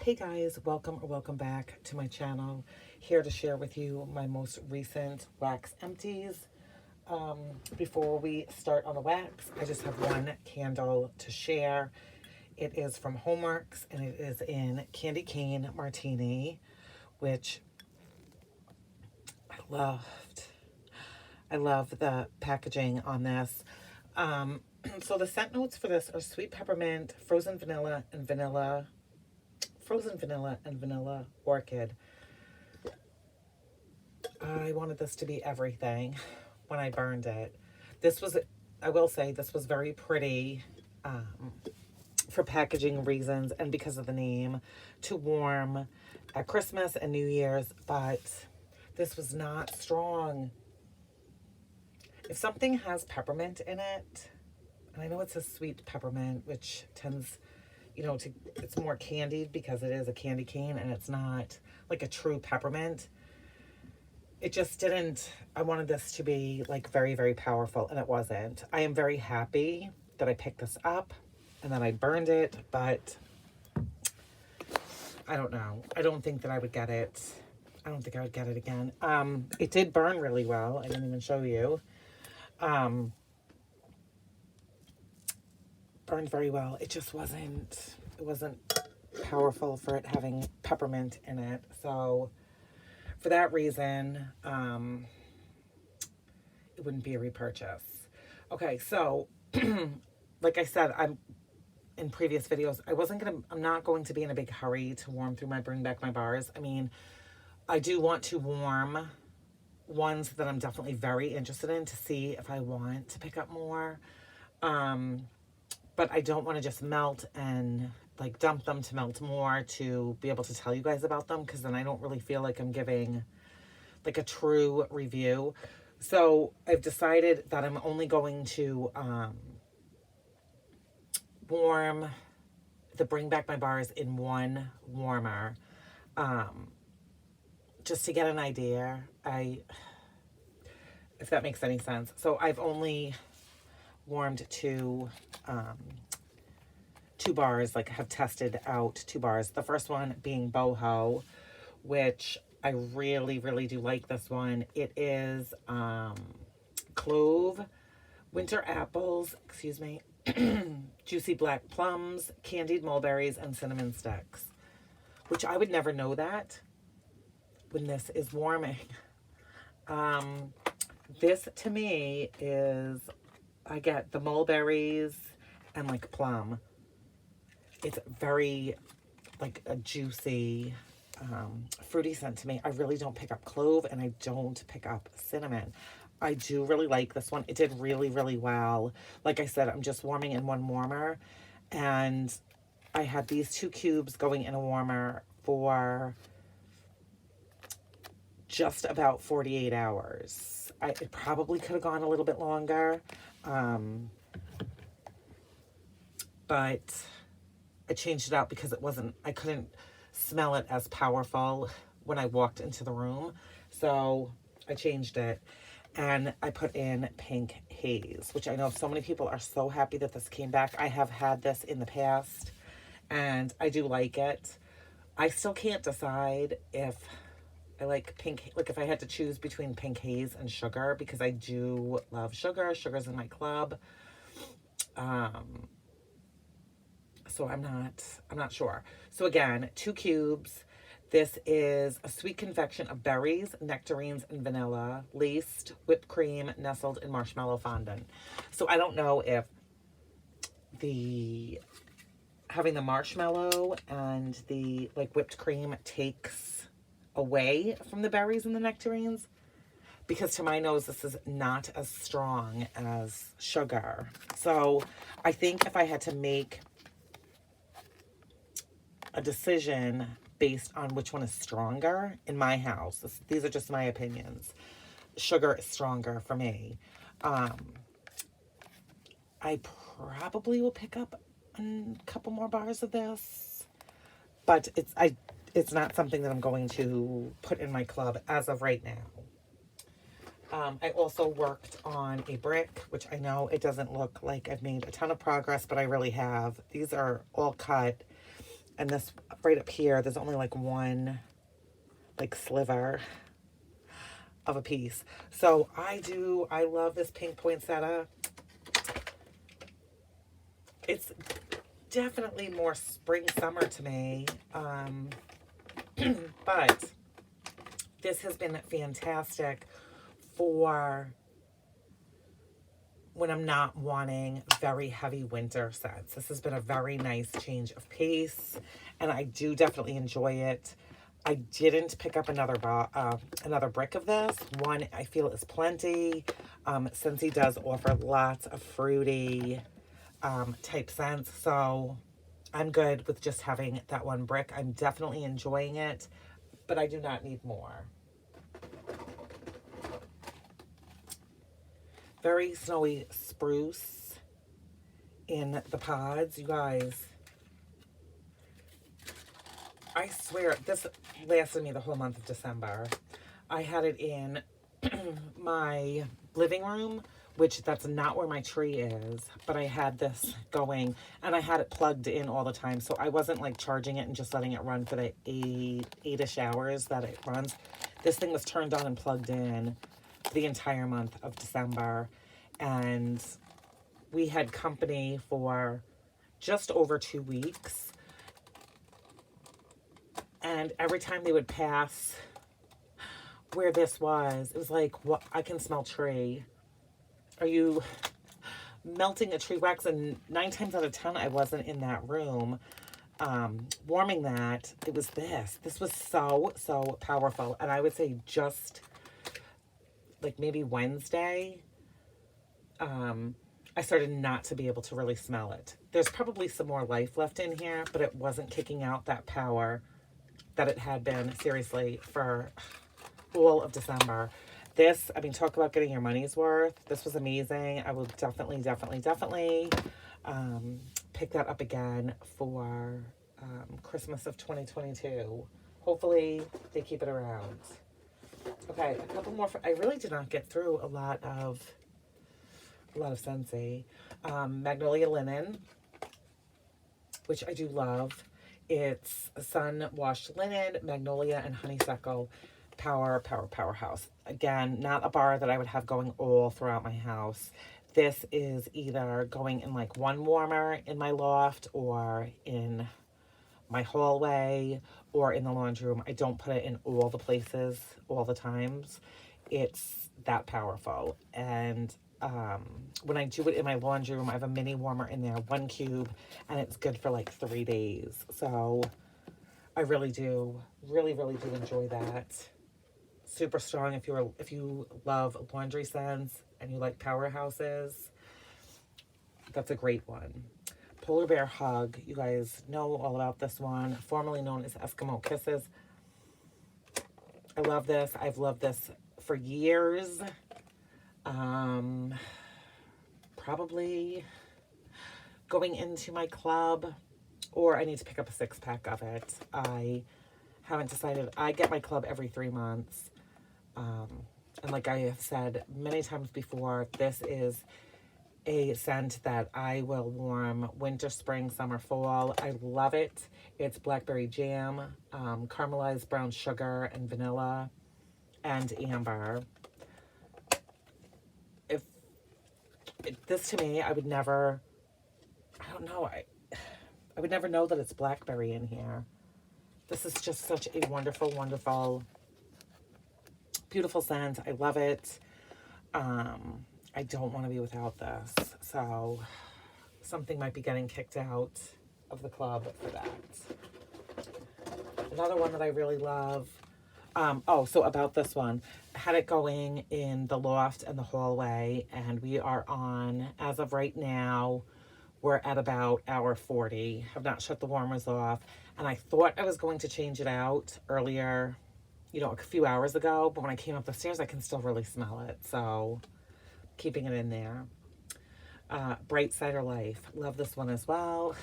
Hey guys, welcome or welcome back to my channel. Here to share with you my most recent wax empties. Before we start on the wax, I just have one candle to share. It is from Homeworks and it is in Candy Cane Martini, which I loved. I love the packaging on this. So the scent notes for this are sweet peppermint, frozen vanilla and vanilla orchid. I wanted this to be everything when I burned it. This was, I will say, this was very pretty for packaging reasons and because of the name, to warm at Christmas and New Year's, but this was not strong. If something has peppermint in it, and I know it's a sweet peppermint, which tends, you know, it's more candied because it is a candy cane and it's not like a true peppermint. It just didn't, I wanted this to be like very, very powerful and it wasn't. I am very happy that I picked this up and then I burned it, but I don't know. I don't think that I would get it. I don't think I would get it again. It did burn really well. I didn't even show you. Burned very well. It just wasn't, it wasn't powerful for it having peppermint in it. So for that reason, it wouldn't be a repurchase. Okay, so like I said, in previous videos, I'm not going to be in a big hurry to warm through my Bring Back My Bars. I mean, I do want to warm ones that I'm definitely very interested in to see if I want to pick up more. But I don't want to just melt and like dump them to melt more to be able to tell you guys about them, because then I don't really feel like I'm giving like a true review. So I've decided that I'm only going to warm the Bring Back My Bars in one warmer, just to get an idea. If that makes any sense. So I've only warmed two bars, like have tested out 2 bars. The first one being Boho, which I really, really do like this one. It is clove, winter apples, excuse me, juicy black plums, candied mulberries, and cinnamon sticks, which I would never know that when this is warming. This to me is, I get the mulberries and like plum. It's very like a juicy, fruity scent to me. I really don't pick up clove and I don't pick up cinnamon. I do really like this one. It did really, really well. Like I said, I'm just warming in one warmer, and I had these 2 cubes going in a warmer for just about 48 hours. It probably could have gone a little bit longer, but I changed it out because I couldn't smell it as powerful when I walked into the room. So I changed it and I put in Pink Haze, which I know so many people are so happy that this came back. I have had this in the past and I do like it. I still can't decide if I like pink, like if I had to choose between Pink Haze and sugar, because I do love sugar. Sugar's in my club. So I'm not sure. So again, 2 cubes. This is a sweet confection of berries, nectarines, and vanilla, laced, whipped cream, nestled in marshmallow fondant. So I don't know if having the marshmallow and the like whipped cream takes away from the berries and the nectarines, because to my nose this is not as strong as sugar. So I think if I had to make a decision based on which one is stronger in my house, these are just my opinions, sugar is stronger for me. I probably will pick up a couple more bars of this, but it's not something that I'm going to put in my club as of right now. I also worked on a brick, which I know it doesn't look like I've made a ton of progress, but I really have. These are all cut And this right up here, there's only like one like sliver of a piece. So I love this pink poinsettia. It's definitely more spring summer to me. But this has been fantastic for when I'm not wanting very heavy winter scents. This has been a very nice change of pace, and I do definitely enjoy it. I didn't pick up another brick of this. One, I feel is plenty. Scentsy does offer lots of fruity type scents, so I'm good with just having that one brick. I'm definitely enjoying it, but I do not need more. Very snowy spruce in the pods, you guys. I swear, this lasted me the whole month of December. I had it in my living room, which that's not where my tree is, but I had this going, and I had it plugged in all the time, so I wasn't like charging it and just letting it run for the eight-ish hours that it runs. This thing was turned on and plugged in the entire month of December, and we had company for just over 2 weeks, and every time they would pass where this was, it was like, what? I can smell tree. Are you melting a tree wax? And 9 times out of 10, I wasn't in that room warming that. It was this. This was so powerful. And I would say just like maybe Wednesday, I started not to be able to really smell it. There's probably some more life left in here, but it wasn't kicking out that power that it had been, seriously, for all of December. This, I mean, talk about getting your money's worth. This was amazing. I will definitely pick that up again for Christmas of 2022. Hopefully they keep it around. Okay, a couple more. I really did not get through a lot of Scentsy. Magnolia Linen, which I do love. It's sun washed linen, magnolia, and honeysuckle. Powerhouse. Again, not a bar that I would have going all throughout my house. This is either going in like one warmer in my loft or in my hallway or in the laundry room. I don't put it in all the places all the times. It's that powerful. And when I do it in my laundry room, I have a mini warmer in there, 1 cube, and it's good for like 3 days. So I really do enjoy that. Super strong if you love laundry scents and you like powerhouses. That's a great one. Polar Bear Hug. You guys know all about this one, formerly known as Eskimo Kisses. I love this. I've loved this for years. Probably going into my club, or I need to pick up a 6-pack of it. I haven't decided. I get my club every 3 months. And like I have said many times before, this is a scent that I will warm winter, spring, summer, fall. I love it. It's Blackberry Jam, caramelized brown sugar and vanilla and amber. This to me, I would never, I don't know, I would never know that it's blackberry in here. This is just such a wonderful, beautiful scent. I love it. I don't want to be without this. So something might be getting kicked out of the club for that. Another one that I really love. So about this one, I had it going in the loft and the hallway, and we are on, as of right now, we're at about hour 40. Have not shut the warmers off, and I thought I was going to change it out earlier, a few hours ago, but when I came up the stairs, I can still really smell it, so keeping it in there. Bright Cider Life. Love this one as well.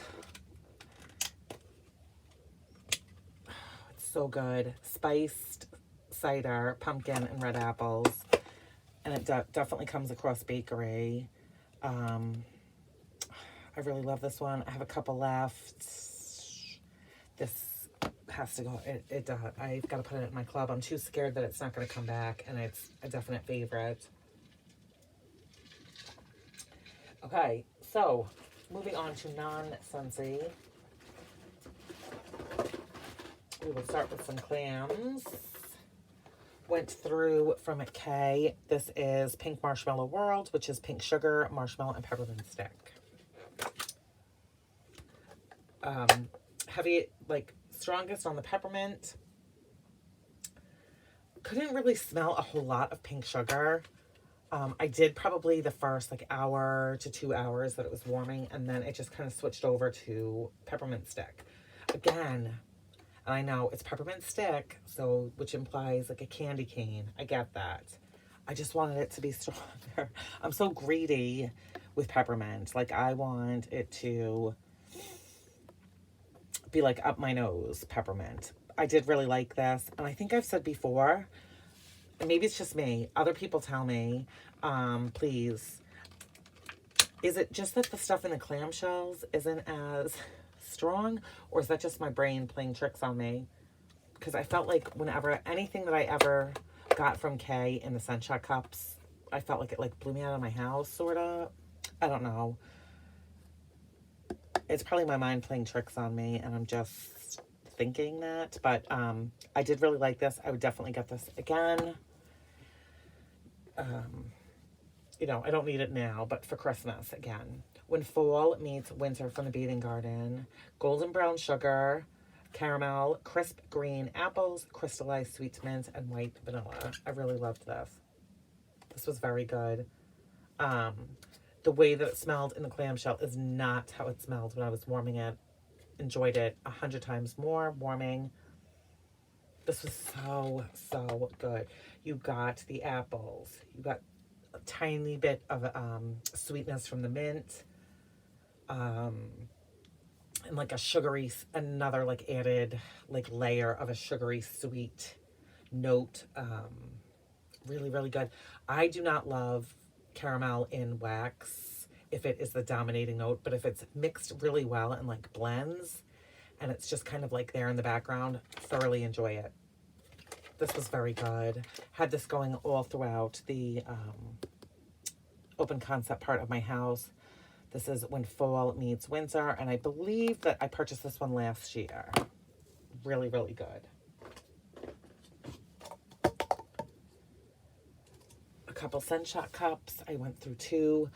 It's so good. Spiced cider, pumpkin, and red apples. And it definitely comes across bakery. I really love this one. I have a couple left. This has to go. It does. I've got to put it in my club. I'm too scared that it's not going to come back, and it's a definite favorite. Okay, so moving on to non-Scentsy. We will start with some clams. Went through from K. This is Pink Marshmallow World, which is pink sugar, marshmallow, and peppermint stick. Heavy, like strongest on the peppermint. Couldn't really smell a whole lot of pink sugar. I did probably the first like hour to 2 hours that it was warming, and then it just kind of switched over to peppermint stick. Again, and I know it's peppermint stick, so which implies like a candy cane. I get that. I just wanted it to be stronger. I'm so greedy with peppermint. Like I want it to be like up my nose peppermint. I did really like this, and I think I've said before, and maybe it's just me, other people tell me, please, is it just that the stuff in the clamshells isn't as strong, or is that just my brain playing tricks on me? Because I felt like whenever anything that I ever got from Kay in the Scent Shot cups, I felt like it like blew me out of my house, sort of. I don't know. It's probably my mind playing tricks on me, and I'm just thinking that. But I did really like this. I would definitely get this again. You know, I don't need it now, but for Christmas again. When fall meets winter from the Bathing Garden. Golden brown sugar, caramel, crisp green apples, crystallized sweet mint, and white vanilla. I really loved this. This was very good. The way that it smelled in the clamshell is not how it smelled when I was warming it. Enjoyed it 100 times more warming. This was so, so good. You got the apples. You got a tiny bit of sweetness from the mint. And like a sugary, another like added like layer of a sugary sweet note. Really, really good. I do not love caramel in wax if it is the dominating note, but if it's mixed really well and like blends and it's just kind of like there in the background, thoroughly enjoy it. This was very good. Had this going all throughout the open concept part of my house. This is When Fall Meets Winter, and I believe that I purchased this one last year. Really, really good. A couple Scent Shot cups. I went through 2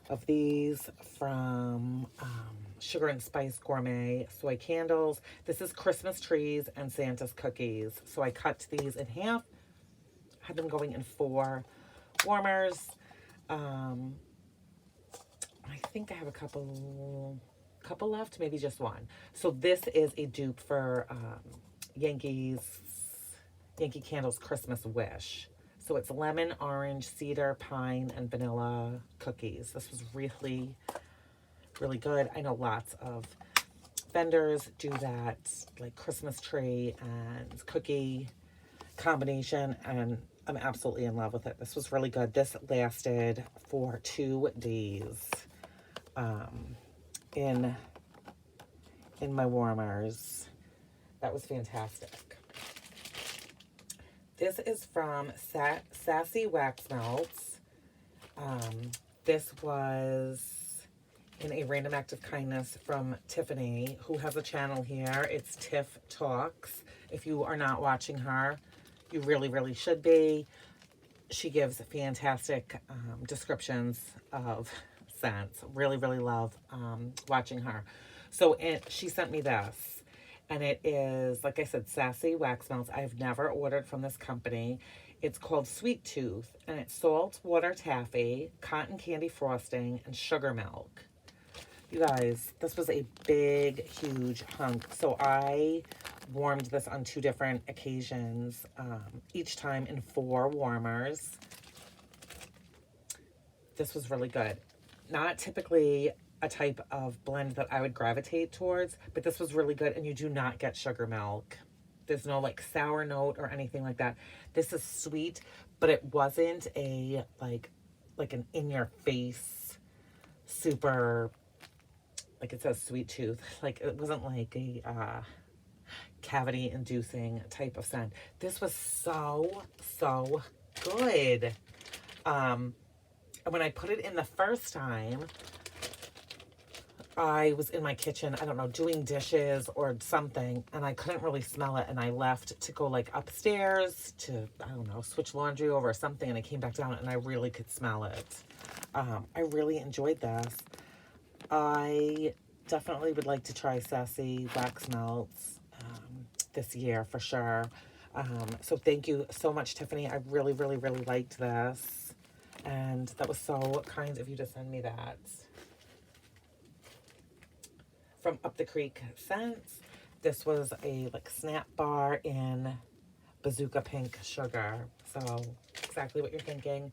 of these from Sugar and Spice Gourmet Soy Candles. This is Christmas Trees and Santa's Cookies. So I cut these in half. Had them going in 4 warmers. I think I have a couple left, maybe just one. So this is a dupe for Yankee Candle's Christmas Wish. So it's lemon, orange, cedar, pine, and vanilla cookies. This was really, really good. I know lots of vendors do that, like Christmas tree and cookie combination, and I'm absolutely in love with it. This was really good. This lasted for 2 days in my warmers. That was fantastic. This is from Sassy Wax Melts. This was in a random act of kindness from Tiffany, who has a channel here. It's Tiff Talks. If you are not watching her, you really, really should be. She gives fantastic descriptions of scents. Really, really love watching her. So she sent me this. And it is, like I said, Sassy Wax Melts. I've never ordered from this company. It's called Sweet Tooth, and it's salt, water taffy, cotton candy frosting, and sugar milk. You guys, this was a big, huge hunk. So I warmed this on 2 different occasions, each time in 4 warmers. This was really good. Not typically a type of blend that I would gravitate towards, but this was really good, and you do not get sugar milk. There's no like sour note or anything like that. This is sweet, but it wasn't a like an in-your-face super, like it says Sweet Tooth. Like it wasn't like a cavity-inducing type of scent. This was so, so good. And when I put it in the first time, I was in my kitchen, I don't know, doing dishes or something, and I couldn't really smell it, and I left to go like upstairs to, I don't know, switch laundry over or something, and I came back down and I really could smell it. I really enjoyed this. I definitely would like to try Sassy wax melts this year for sure. So thank you so much, Tiffany. I really, really, really liked this, and that was so kind of you to send me that. From Up the Creek Scents. This was a like snap bar in Bazooka Pink Sugar. So exactly what you're thinking.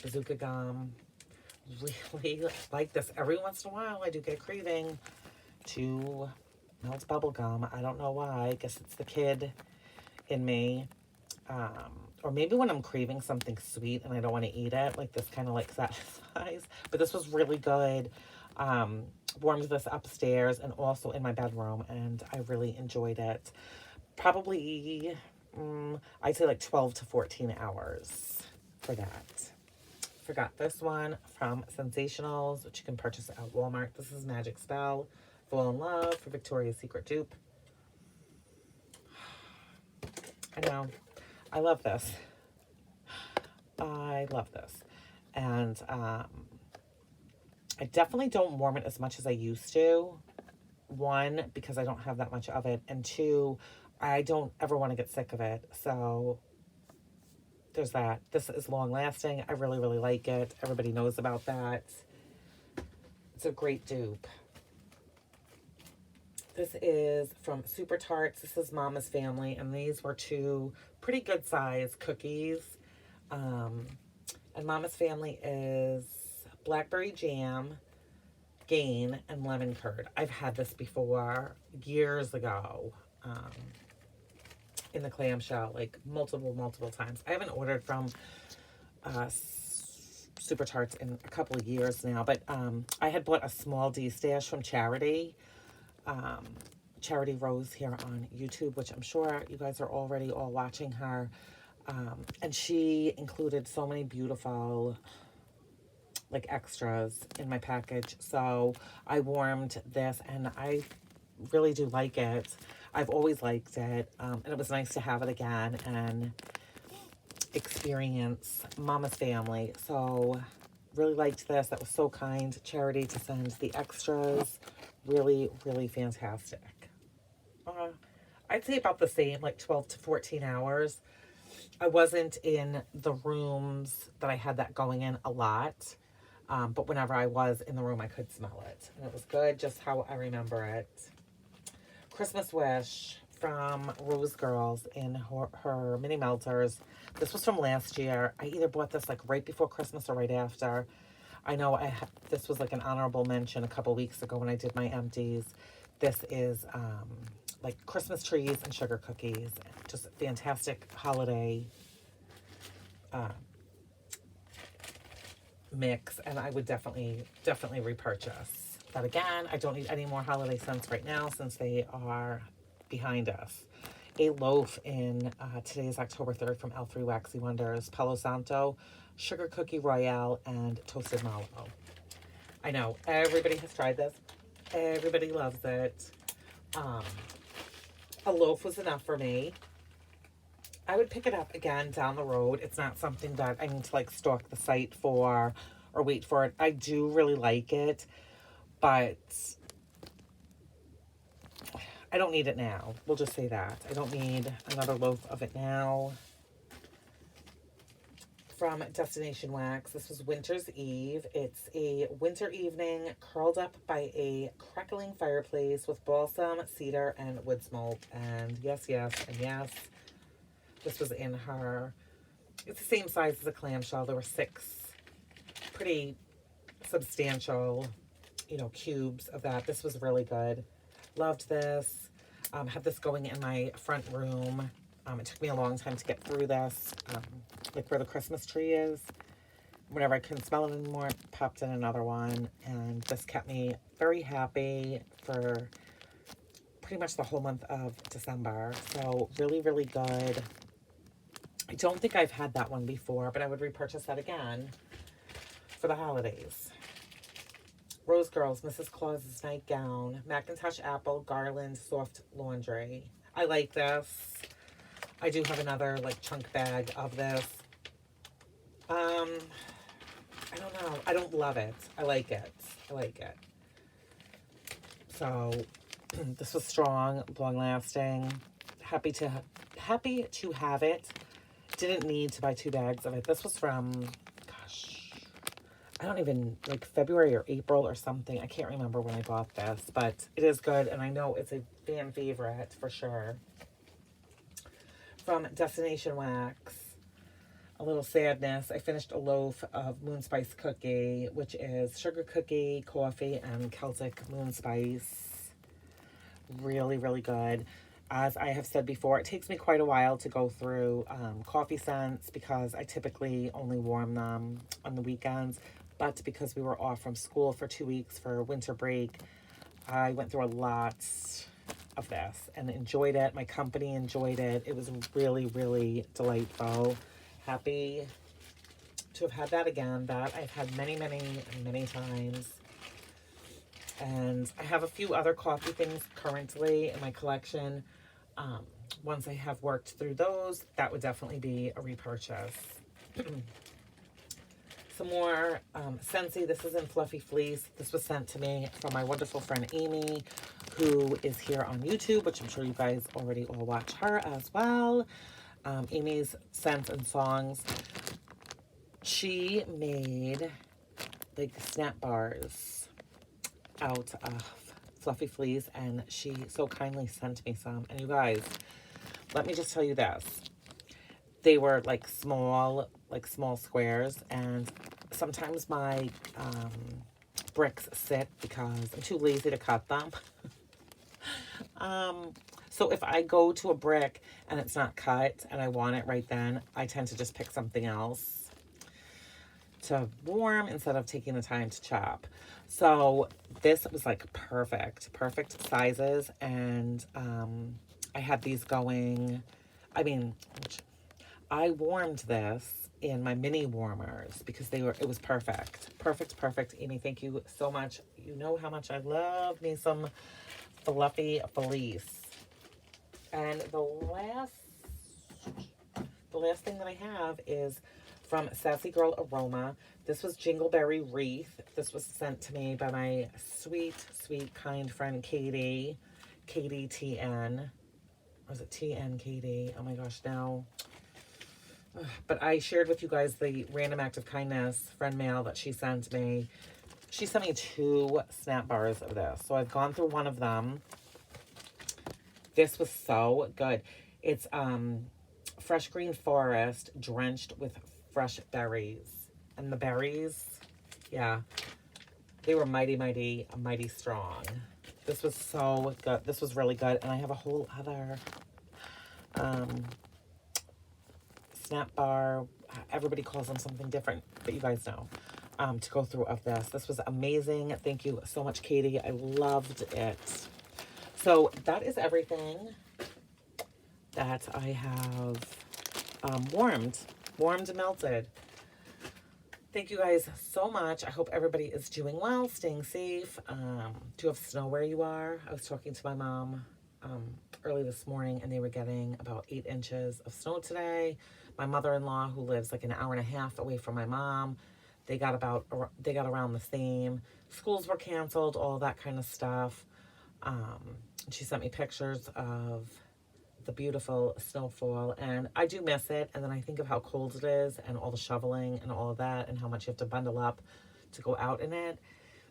Bazooka gum. Really like this. Every once in a while I do get a craving to melt bubble gum. I don't know why. I guess it's the kid in me. Or maybe when I'm craving something sweet and I don't want to eat it, like this kind of like satisfies. But this was really good. Warmed this upstairs and also in my bedroom, and I really enjoyed it. Probably, I'd say like 12 to 14 hours for that. Forgot this one from Sensationals, which you can purchase at Walmart. This is Magic Spell, Fall in Love for Victoria's Secret dupe. I know. I love this. I love this. And, I definitely don't warm it as much as I used to. One, because I don't have that much of it. And two, I don't ever want to get sick of it. So there's that. This is long lasting. I really, really like it. Everybody knows about that. It's a great dupe. This is from Super Tarts. This is Mama's Family. And these were two pretty good size cookies. And Mama's Family is Blackberry Jam, Gain, and Lemon Curd. I've had this before years ago in the clamshell, like multiple times. I haven't ordered from Super Tarts in a couple of years now, but I had bought a small D stash from Charity, Charity Rose here on YouTube, which I'm sure you guys are already all watching her. And she included so many beautiful like extras in my package. So I warmed this and I really do like it. I've always liked it. And it was nice to have it again and experience Mama's Family. So really liked this. That was so kind, Charity, to send the extras. Really, really fantastic. I'd say about the same, like 12 to 14 hours. I wasn't in the rooms that I had that going in a lot. But whenever I was in the room, I could smell it. And it was good, just how I remember it. Christmas Wish from Rose Girls in her mini melters. This was from last year. I either bought this like right before Christmas or right after. I know this was like an honorable mention a couple weeks ago when I did my empties. This is like Christmas trees and sugar cookies. Just fantastic holiday mix, and I would definitely repurchase. But again, I don't need any more holiday scents right now since they are behind us. A loaf in today's October 3rd from L3 Waxy Wonders, Palo Santo, Sugar Cookie Royale, and Toasted Mallow. I know, everybody has tried this. Everybody loves it. A loaf was enough for me. I would pick it up again down the road. It's not something that I need to like stalk the site for or wait for it. I do really like it, but I don't need it now. We'll just say that. I don't need another loaf of it now. From Destination Wax, this was Winter's Eve. It's a winter evening curled up by a crackling fireplace with balsam, cedar, and wood smoke. And yes, and yes. This was in her, it's the same size as a clamshell. There were 6 pretty substantial, you know, cubes of that. This was really good. Loved this. Had this going in my front room. It took me a long time to get through this, like where the Christmas tree is. Whenever I couldn't smell it anymore, I popped in another one. And this kept me very happy for pretty pretty much the whole month of December. So really, really good. I don't think I've had that one before, but I would repurchase that again for the holidays. Rose Girls, Mrs. Claus's Nightgown, Macintosh Apple, Garland, Soft Laundry. I like this. I do have another like chunk bag of this. I don't know. I don't love it. I like it. I like it. So this was strong, long lasting. Happy to have it. Didn't need to buy 2 bags of it. This was from, gosh, I don't even, like February or April or something. I can't remember when I bought this, but it is good. And I know it's a fan favorite for sure. From Destination Wax, a little sadness. I finished a loaf of moon spice cookie, which is sugar cookie, coffee, and Celtic moon spice. Really, really good. As I have said before, it takes me quite a while to go through coffee scents because I typically only warm them on the weekends. But because we were off from school for 2 weeks for winter break, I went through a lot of this and enjoyed it. My company enjoyed it. It was really, really delightful. Happy to have had that again. That I've had many, many, many times. And I have a few other coffee things currently in my collection. Once I have worked through those, that would definitely be a repurchase. Some more Scentsy. This is in Fluffy Fleece. This was sent to me from my wonderful friend Amy, who is here on YouTube, which I'm sure you guys already all watch her as well. Amy's Scents and Songs. She made like snap bars out of Fluffy Fleece, and she so kindly sent me some. And you guys, let me just tell you this. They were like small squares, and sometimes my bricks sit because I'm too lazy to cut them. So if I go to a brick and it's not cut and I want it right then, I tend to just pick something else to warm instead of taking the time to chop. So this was like perfect sizes. And I had these going, I mean, I warmed this in my mini warmers because it was perfect. Amy, thank you so much. You know how much I love me some Fluffy Fleece. And the last thing that I have is from Sassy Girl Aroma. This was Jingleberry Wreath. This was sent to me by my sweet, kind friend Katie TN. Was it TN Katie? Oh my gosh, now. But I shared with you guys the random act of kindness friend mail that she sent me. She sent me 2 snap bars of this. So I've gone through one of them. This was so good. It's fresh green forest drenched with fresh berries. And the berries, yeah, they were mighty strong. This was so good. This was really good. And I have a whole other snap bar. Everybody calls them something different, but you guys know. To go through of this. This was amazing. Thank you so much, Katie. I loved it. So that is everything that I have warmed and melted. Thank you guys so much. I hope everybody is doing well, staying safe. Do you have snow where you are? I was talking to my mom early this morning, and they were getting about 8 inches of snow today. My mother-in-law, who lives like an hour and a half away from my mom, they got around the same. Schools were canceled, all that kind of stuff. She sent me pictures of the beautiful snowfall, and I do miss it. And then I think of how cold it is and all the shoveling and all of that and how much you have to bundle up to go out in it.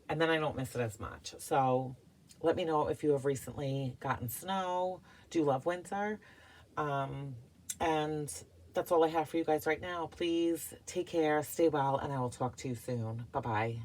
And then I don't miss it as much. So let me know if you have recently gotten snow. Do you love winter? And that's all I have for you guys right now. Please take care, stay well, and I will talk to you soon. Bye-bye.